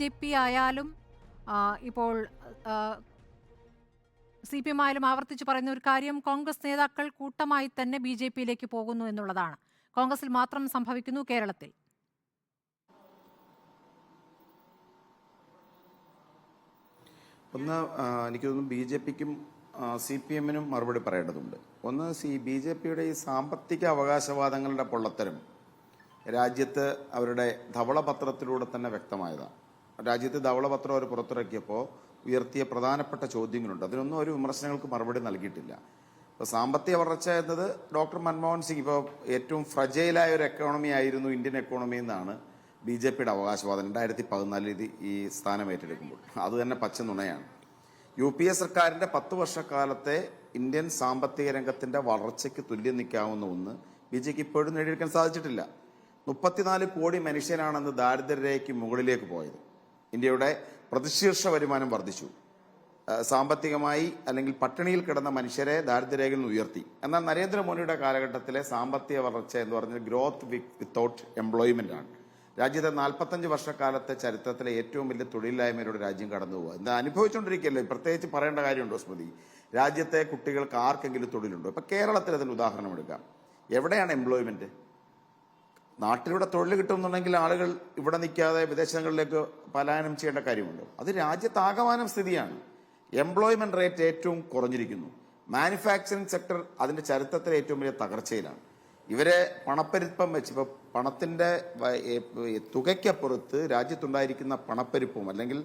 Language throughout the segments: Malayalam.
ബി.ജെ.പി. ആയാലും ഇപ്പോൾ CPM ആയാലും ആവർത്തിച്ച് പറയുന്ന ഒരു കാര്യം കോൺഗ്രസ് നേതാക്കൾ കൂട്ടമായി തന്നെ ബി.ജെ.പിയിലേക്ക് പോകുന്നു എന്നുള്ളതാണ്. കോൺഗ്രസിൽ മാത്രം സംഭവിക്കുന്നു, കേരളത്തിൽ ഒന്ന് എനിക്ക് തോന്നുന്നു BJPക്കും CPMനും മറുപടി പറയേണ്ടതുണ്ട്. ഒന്ന് BJPയുടെ ഈ സാമ്പത്തിക അവകാശവാദങ്ങളുടെ പൊള്ളത്തരം രാജ്യത്ത് അവരുടെ ധവളപത്രത്തിലൂടെ തന്നെ വ്യക്തമായതാണ്. രാജ്യത്ത് ധവളപത്രം അവർ പുറത്തിറക്കിയപ്പോൾ ഉയർത്തിയ പ്രധാനപ്പെട്ട ചോദ്യങ്ങളുണ്ട്. അതിനൊന്നും ഒരു വിമർശനങ്ങൾക്ക് മറുപടി നൽകിയിട്ടില്ല. ഇപ്പോൾ സാമ്പത്തിക വളർച്ച എന്നത് ഡോക്ടർ മൻമോഹൻ സിംഗ് ഇപ്പോൾ ഏറ്റവും ഫ്രജൈലായ ഒരു എക്കോണമി ആയിരുന്നു ഇന്ത്യൻ എക്കോണമി എന്നാണ് BJPയുടെ അവകാശവാദം 2014 ഈ സ്ഥാനം ഏറ്റെടുക്കുമ്പോൾ. അത് തന്നെ പച്ച നുണയാണ്. UPA സർക്കാരിന്റെ 10 വർഷക്കാലത്തെ ഇന്ത്യൻ സാമ്പത്തിക രംഗത്തിന്റെ വളർച്ചയ്ക്ക് തുല്യം നിൽക്കാവുന്ന ഒന്ന് BJPക്ക് ഇപ്പോഴും നേടിയെടുക്കാൻ സാധിച്ചിട്ടില്ല. 34 കോടി മനുഷ്യനാണെന്ന് ദാരിദ്ര്യരേഖയ്ക്ക് മുകളിലേക്ക് പോയത്. ഇന്ത്യയുടെ പ്രതിശീർഷ വരുമാനം വർദ്ധിച്ചു. സാമ്പത്തികമായി അല്ലെങ്കിൽ പട്ടിണിയിൽ കിടന്ന മനുഷ്യരെ ദാരിദ്ര്യരേഖയിൽ നിന്ന് ഉയർത്തി. എന്നാൽ നരേന്ദ്രമോദിയുടെ കാലഘട്ടത്തിലെ സാമ്പത്തിക വളർച്ച എന്ന് പറഞ്ഞാൽ ഗ്രോത്ത് വിത്തൗട്ട് എംപ്ലോയ്മെന്റ് ആണ്. രാജ്യത്തെ 45 വർഷക്കാലത്തെ ചരിത്രത്തിലെ ഏറ്റവും വലിയ തൊഴിലില്ലായ്മയുടെ രാജ്യം കടന്നുപോകുക. എന്താ അനുഭവിച്ചുകൊണ്ടിരിക്കുകയല്ലേ? പ്രത്യേകിച്ച് പറയേണ്ട കാര്യമുണ്ടോ സ്മൃതി? രാജ്യത്തെ കുട്ടികൾക്ക് ആർക്കെങ്കിലും തൊഴിലുണ്ടോ? ഇപ്പൊ കേരളത്തിൽ അതിന് ഉദാഹരണം എടുക്കാം. എവിടെയാണ് എംപ്ലോയ്മെന്റ്? നാട്ടിലൂടെ തൊഴിൽ കിട്ടുന്നുണ്ടെങ്കിൽ ആളുകൾ ഇവിടെ നിൽക്കാതെ വിദേശങ്ങളിലേക്ക് പലായനം ചെയ്യേണ്ട കാര്യമുണ്ടോ? അത് രാജ്യത്താകമാനം സ്ഥിതിയാണ്. എംപ്ലോയ്മെന്റ് റേറ്റ് ഏറ്റവും കുറഞ്ഞിരിക്കുന്നു. മാനുഫാക്ചറിംഗ് സെക്ടർ അതിന്റെ ചരിത്രത്തിലെ ഏറ്റവും വലിയ തകർച്ചയിലാണ്. ഇവരെ പണപ്പെരുപ്പം വെച്ച് ഇപ്പൊ പണത്തിന്റെ തുകയ്ക്കപ്പുറത്ത് രാജ്യത്തുണ്ടായിരിക്കുന്ന പണപ്പെരുപ്പവും അല്ലെങ്കിൽ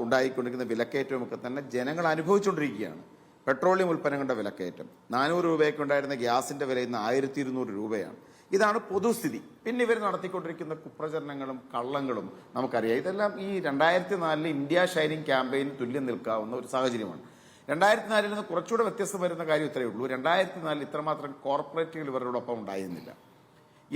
ഉണ്ടായിക്കൊണ്ടിരിക്കുന്ന വിലക്കയറ്റവും ഒക്കെ തന്നെ ജനങ്ങൾ അനുഭവിച്ചുകൊണ്ടിരിക്കുകയാണ്. പെട്രോളിയം ഉൽപ്പന്നങ്ങളുടെ വിലക്കയറ്റം 400 രൂപയൊക്കെ ഉണ്ടായിരുന്ന ഗ്യാസിന്റെ വില ഇന്ന് 1200 രൂപയാണ്. ഇതാണ് പൊതുസ്ഥിതി. പിന്നെ ഇവർ നടത്തിക്കൊണ്ടിരിക്കുന്ന കുപ്രചരണങ്ങളും കള്ളങ്ങളും നമുക്കറിയാം. ഇതെല്ലാം ഈ 2004 ഇന്ത്യ ഷൈനിങ് ക്യാമ്പയിന് തുല്യം നിൽക്കാവുന്ന ഒരു സാഹചര്യമാണ്. 2004 നിന്ന് കുറച്ചുകൂടെ വ്യത്യസ്തം വരുന്ന കാര്യം ഇത്രയേ ഉള്ളൂ. 2004 ഇത്രമാത്രം കോർപ്പറേറ്റുകൾ ഇവരോടൊപ്പം ഉണ്ടായിരുന്നില്ല.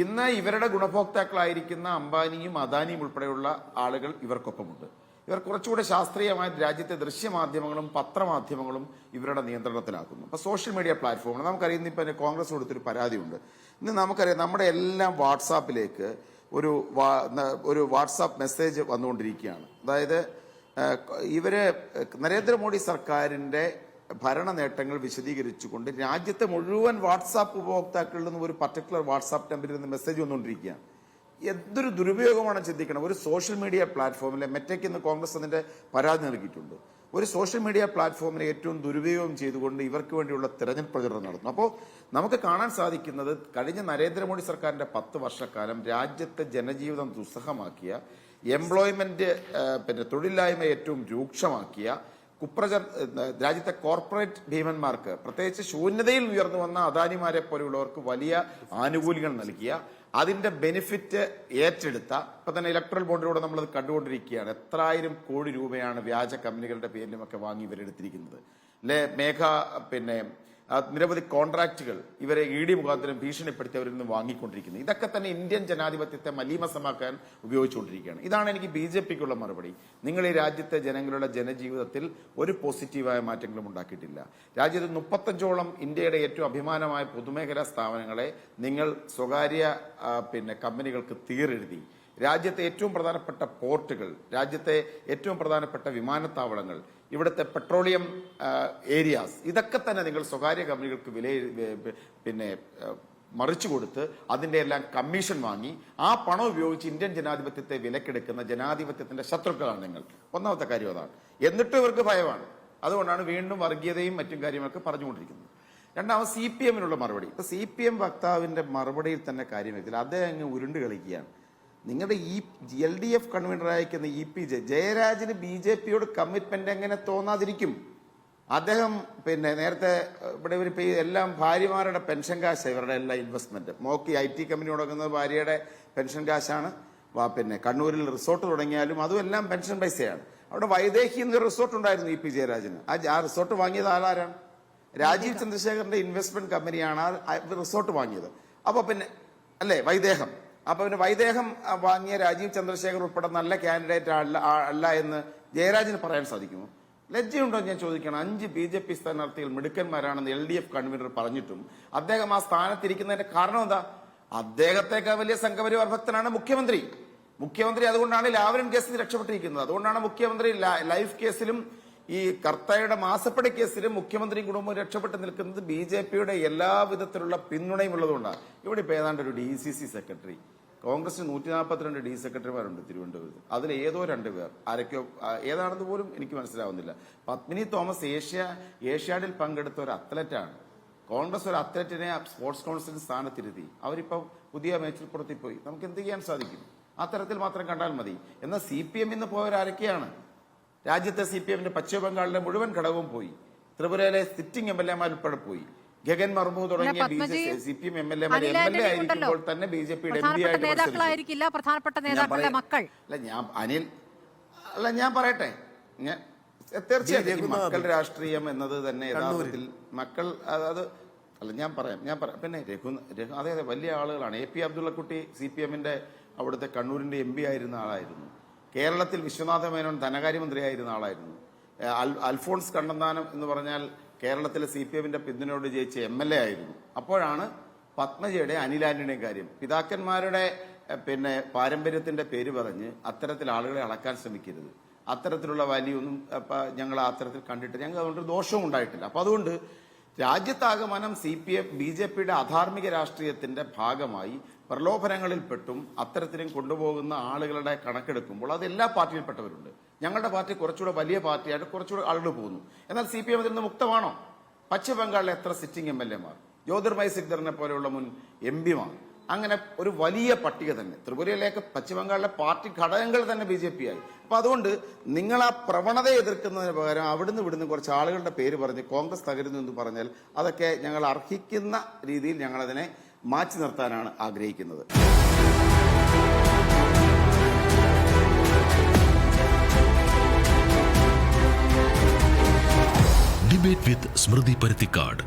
ഇന്ന് ഇവരുടെ ഗുണഭോക്താക്കളായിരിക്കുന്ന അംബാനിയും അദാനിയും ഉൾപ്പെടെയുള്ള ആളുകൾ ഇവർക്കൊപ്പമുണ്ട്. ഇവർ കുറച്ചുകൂടെ ശാസ്ത്രീയമായ രാജ്യത്തെ ദൃശ്യമാധ്യമങ്ങളും പത്രമാധ്യമങ്ങളും ഇവരുടെ നിയന്ത്രണത്തിലാക്കുന്നു. അപ്പൊ സോഷ്യൽ മീഡിയ പ്ലാറ്റ്ഫോമുകൾ നമുക്കറിയുന്ന ഇപ്പൊ കോൺഗ്രസ് കൊടുത്തൊരു പരാതിയുണ്ട്. ഇന്ന് നമുക്കറിയാം നമ്മുടെ എല്ലാം വാട്സാപ്പിലേക്ക് ഒരു വാട്സാപ്പ് മെസ്സേജ് വന്നുകൊണ്ടിരിക്കുകയാണ്. അതായത് ഇവര് നരേന്ദ്രമോദി സർക്കാരിന്റെ ഭരണ നേട്ടങ്ങൾ വിശദീകരിച്ചുകൊണ്ട് രാജ്യത്തെ മുഴുവൻ വാട്സാപ്പ് ഉപഭോക്താക്കളിൽ നിന്നും ഒരു പർട്ടിക്കുലർ വാട്സാപ്പ് നമ്പറിൽ നിന്ന് മെസ്സേജ് വന്നുകൊണ്ടിരിക്കുകയാണ്. എന്തൊരു ദുരുപയോഗമാണ് ചിന്തിക്കണം. ഒരു സോഷ്യൽ മീഡിയ പ്ലാറ്റ്ഫോമിലെ മെറ്റയ്ക്ക് ഇന്ന് കോൺഗ്രസ് അതിന്റെ പരാതി നൽകിയിട്ടുണ്ട്. ഒരു സോഷ്യൽ മീഡിയ പ്ലാറ്റ്ഫോമിനെ ഏറ്റവും ദുരുപയോഗം ചെയ്തുകൊണ്ട് ഇവർക്ക് വേണ്ടിയുള്ള തെരഞ്ഞെടുപ്പ് പ്രചരണം നടത്തുന്നു. അപ്പോൾ നമുക്ക് കാണാൻ സാധിക്കുന്നത് കഴിഞ്ഞ നരേന്ദ്രമോദി സർക്കാരിന്റെ 10 വർഷക്കാലം രാജ്യത്തെ ജനജീവിതം ദുസ്സഹമാക്കിയ, എംപ്ലോയ്മെന്റ് തൊഴിലില്ലായ്മ ഏറ്റവും രൂക്ഷമാക്കിയ, രാജ്യത്തെ കോർപ്പറേറ്റ് ഭീമന്മാർക്ക് പ്രത്യേകിച്ച് ശൂന്യതയിൽ ഉയർന്നു വന്ന അദാനിമാരെ പോലെയുള്ളവർക്ക് വലിയ ആനുകൂല്യങ്ങൾ നൽകിയ, അതിന്റെ ബെനിഫിറ്റ് ഏറ്റെടുത്ത, ഇപ്പൊ തന്നെ ഇലക്ട്രൽ ബോണ്ടിലൂടെ നമ്മളത് കണ്ടുകൊണ്ടിരിക്കുകയാണ്. എത്രായിരം കോടി രൂപയാണ് വ്യാജ കമ്പനികളുടെ പേരിലുമൊക്കെ വാങ്ങി ഇവരെടുത്തിരിക്കുന്നത്. നിരവധി കോൺട്രാക്റ്റുകൾ ഇവരെ ED മുഖാന്തരം ഭീഷണിപ്പെടുത്തി അവരിൽ നിന്ന് വാങ്ങിക്കൊണ്ടിരിക്കുന്നത്. ഇതൊക്കെ തന്നെ ഇന്ത്യൻ ജനാധിപത്യത്തെ മലീമസമാക്കാൻ ഉപയോഗിച്ചുകൊണ്ടിരിക്കുകയാണ്. ഇതാണ് എനിക്ക് BJPക്കുള്ള മറുപടി. നിങ്ങൾ ഈ രാജ്യത്തെ ജനങ്ങളുടെ ജനജീവിതത്തിൽ ഒരു പോസിറ്റീവായ മാറ്റങ്ങളും ഉണ്ടാക്കിയിട്ടില്ല. രാജ്യത്ത് 35ഓളം ഇന്ത്യയുടെ ഏറ്റവും അഭിമാനമായ പൊതുമേഖലാ സ്ഥാപനങ്ങളെ നിങ്ങൾ സ്വകാര്യ കമ്പനികൾക്ക് തീരെഴുതി. രാജ്യത്തെ ഏറ്റവും പ്രധാനപ്പെട്ട പോർട്ടുകൾ, രാജ്യത്തെ ഏറ്റവും പ്രധാനപ്പെട്ട വിമാനത്താവളങ്ങൾ, ഇവിടുത്തെ പെട്രോളിയം ഏരിയാസ്, ഇതൊക്കെ തന്നെ നിങ്ങൾ സ്വകാര്യ കമ്പനികൾക്ക് മറിച്ചു കൊടുത്ത് അതിന്റെ എല്ലാം കമ്മീഷൻ വാങ്ങി ആ പണം ഉപയോഗിച്ച് ഇന്ത്യൻ ജനാധിപത്യത്തെ വിലക്കെടുക്കുന്ന ജനാധിപത്യത്തിന്റെ ശത്രുക്കളാണ് നിങ്ങൾ. ഒന്നാമത്തെ കാര്യം അതാണ്. എന്നിട്ടും ഇവർക്ക് ഭയമാണ്. അതുകൊണ്ടാണ് വീണ്ടും വർഗീയതയും മറ്റും കാര്യങ്ങളൊക്കെ പറഞ്ഞുകൊണ്ടിരിക്കുന്നത്. രണ്ടാമത് CPMനുള്ള മറുപടി. ഇപ്പൊ CPM വക്താവിന്റെ മറുപടിയിൽ തന്നെ കാര്യം വെച്ചില്ല. അദ്ദേഹം അങ്ങ് ഉരുണ്ട് കളിക്കുകയാണ്. നിങ്ങളുടെ LDF കൺവീനറായിരിക്കുന്ന EP ജയരാജന് BJPയോട് കമ്മിറ്റ്മെന്റ് എങ്ങനെ തോന്നാതിരിക്കും? അദ്ദേഹം നേരത്തെ ഇവിടെ എല്ലാം ഭാര്യമാരുടെ പെൻഷൻ കാശ്, ഇവരുടെ എല്ലാ ഇൻവെസ്റ്റ്മെന്റ് മോക്കി IT കമ്പനി തുടങ്ങുന്നത് ഭാര്യയുടെ പെൻഷൻ കാശാണ്. കണ്ണൂരിൽ റിസോർട്ട് തുടങ്ങിയാലും അതും എല്ലാം പെൻഷൻ പൈസയാണ്. അവിടെ വൈദേഹി എന്നൊരു റിസോർട്ട് ഉണ്ടായിരുന്നു EP ജയരാജന്. ആ റിസോർട്ട് വാങ്ങിയത് ആളാരാണ്? രാജീവ് ചന്ദ്രശേഖറിന്റെ ഇൻവെസ്റ്റ്മെന്റ് കമ്പനിയാണ് ആ റിസോർട്ട് വാങ്ങിയത്. അപ്പൊ അല്ലേ വൈദേഹം. അപ്പൊ വൈദേഹം വാങ്ങിയ രാജീവ് ചന്ദ്രശേഖർ ഉൾപ്പെടെ നല്ല കാൻഡിഡേറ്റ് അല്ല എന്ന് ജയരാജന് പറയാൻ സാധിക്കുമോ? ലജ്ജയുണ്ടോ ഞാൻ ചോദിക്കണം. 5 BJP സ്ഥാനാർത്ഥികൾ മിടുക്കന്മാരാണെന്ന് LDF കൺവീനർ പറഞ്ഞിട്ടും അദ്ദേഹം ആ സ്ഥാനത്തിരിക്കുന്നതിന്റെ കാരണം എന്താ? അദ്ദേഹത്തെക്കാൾ വലിയ സംഘപരിവാർ ഭക്തനാണ് മുഖ്യമന്ത്രി. മുഖ്യമന്ത്രി അതുകൊണ്ടാണ് ലാവ്ലിൻ കേസിൽ രക്ഷപ്പെട്ടിരിക്കുന്നത്. അതുകൊണ്ടാണ് മുഖ്യമന്ത്രി ലൈഫ് കേസിലും ഈ കർത്തയുടെ മാസപ്പടി കേസിലും മുഖ്യമന്ത്രിയും കുടുംബവും രക്ഷപ്പെട്ട് നിൽക്കുന്നത് BJPയുടെ എല്ലാ വിധത്തിലുള്ള പിന്തുണയും ഉള്ളതുകൊണ്ടാണ്. ഇവിടെ ഇപ്പൊ ഏതാണ്ട് ഒരു DCC സെക്രട്ടറി, കോൺഗ്രസിന് 142 ഡി സെക്രട്ടറിമാരുണ്ട് തിരുവനന്തപുരത്ത്. അതിൽ ഏതോ 2 പേർ ആരൊക്കെയോ ഏതാണെന്ന് പോലും എനിക്ക് മനസ്സിലാവുന്നില്ല. പത്മിനി തോമസ് ഏഷ്യാഡിൽ പങ്കെടുത്ത ഒരു അത്ലറ്റാണ്. കോൺഗ്രസ് ഒരു അത്ലറ്റിനെ സ്പോർട്സ് കൗൺസിലിന് സ്ഥാനത്തിരുത്തി. അവരിപ്പം പുതിയ മേച്ചിൽപ്പുറത്തിൽ പോയി. നമുക്ക് എന്ത് ചെയ്യാൻ സാധിക്കും? അത്തരത്തിൽ മാത്രം കണ്ടാൽ മതി. എന്നാൽ CPM ഇന്ന് പോയവരാരൊക്കെയാണ്? രാജ്യത്തെ CPMന്റെ പശ്ചിമ ബംഗാളിലെ മുഴുവൻ ഘടകവും പോയി. ത്രിപുരയിലെ സിറ്റിംഗ് MLA-മാർ ഉൾപ്പെടെ പോയി. ഗഗൻ മർമു തുടങ്ങിയ CPM MLA-മാർ MLA ആയിരിക്കുമ്പോൾ തന്നെ BJPയുടെ MP ആയിട്ട് നേതാക്കളായിരിക്കില്ല പ്രധാനപ്പെട്ട നേതാക്കളുടെ മക്കൾ. ഞാൻ പറയട്ടെ, തീർച്ചയായും മക്കൾ രാഷ്ട്രീയം എന്നത് തന്നെ യഥാർത്ഥത്തിൽ മക്കൾ ഞാൻ പറയാം. പിന്നെ അതെ വലിയ ആളുകളാണ്. AP അബ്ദുള്ളക്കുട്ടി CPMന്റെ അവിടുത്തെ കണ്ണൂരിന്റെ MP ആയിരുന്ന ആളായിരുന്നു. കേരളത്തിൽ വിശ്വനാഥ മേനോൻ ധനകാര്യമന്ത്രിയായിരുന്ന ആളായിരുന്നു. അൽഫോൺസ് കണ്ണന്താനം എന്ന് പറഞ്ഞാൽ കേരളത്തിലെ CPMന്റെ പിന്തുണയോട് ജയിച്ച MLA ആയിരുന്നു. അപ്പോഴാണ് പത്മജയുടെ അനിൽ ആന്റണിയുടെ കാര്യം. പിതാക്കന്മാരുടെ പാരമ്പര്യത്തിന്റെ പേര് പറഞ്ഞ് അത്തരത്തിൽ ആളുകളെ അളക്കാൻ ശ്രമിക്കരുത്. അത്തരത്തിലുള്ള വാല്യൊന്നും ഞങ്ങൾ അത്തരത്തിൽ കണ്ടിട്ട് ഞങ്ങൾ അതുകൊണ്ട് ദോഷവും ഉണ്ടായിട്ടില്ല. അപ്പൊ അതുകൊണ്ട് രാജ്യത്താകമാനം BJPയുടെ അധാർമിക രാഷ്ട്രീയത്തിന്റെ ഭാഗമായി പ്രലോഭനങ്ങളിൽപ്പെട്ടും അത്തരത്തിലും കൊണ്ടുപോകുന്ന ആളുകളുടെ കണക്കെടുക്കുമ്പോൾ അത് എല്ലാ പാർട്ടിയിൽപ്പെട്ടവരുണ്ട്. ഞങ്ങളുടെ പാർട്ടി കുറച്ചുകൂടെ വലിയ പാർട്ടിയായിട്ട് കുറച്ചുകൂടെ ആളുകൾ പോകുന്നു. എന്നാൽ CPM അതിൽ നിന്ന് മുക്തമാണോ? പശ്ചിമ ബംഗാളിലെ എത്ര സിറ്റിംഗ് MLA-മാർ, ജ്യോതിർമയ് സിക്ദറിനെ പോലെയുള്ള മുൻ MP-മാർ, അങ്ങനെ ഒരു വലിയ പട്ടിക തന്നെ. ത്രിപുരയിലേക്ക് പശ്ചിമ ബംഗാളിലെ പാർട്ടി ഘടകങ്ങൾ തന്നെ BJP ആയി. അപ്പൊ അതുകൊണ്ട് നിങ്ങൾ ആ പ്രവണതയെ എതിർക്കുന്നതിന് പകരം അവിടുന്ന് ഇവിടുന്ന് കുറച്ച് ആളുകളുടെ പേര് പറഞ്ഞ് കോൺഗ്രസ് തകരുന്നു എന്ന് പറഞ്ഞാൽ അതൊക്കെ ഞങ്ങൾ അർഹിക്കുന്ന രീതിയിൽ ഞങ്ങളതിനെ മാറ്റി നിർത്താനാണ് ആഗ്രഹിക്കുന്നത്. ഡിബേറ്റ് വിത്ത് സ്മൃതി പരുത്തിക്കാട്.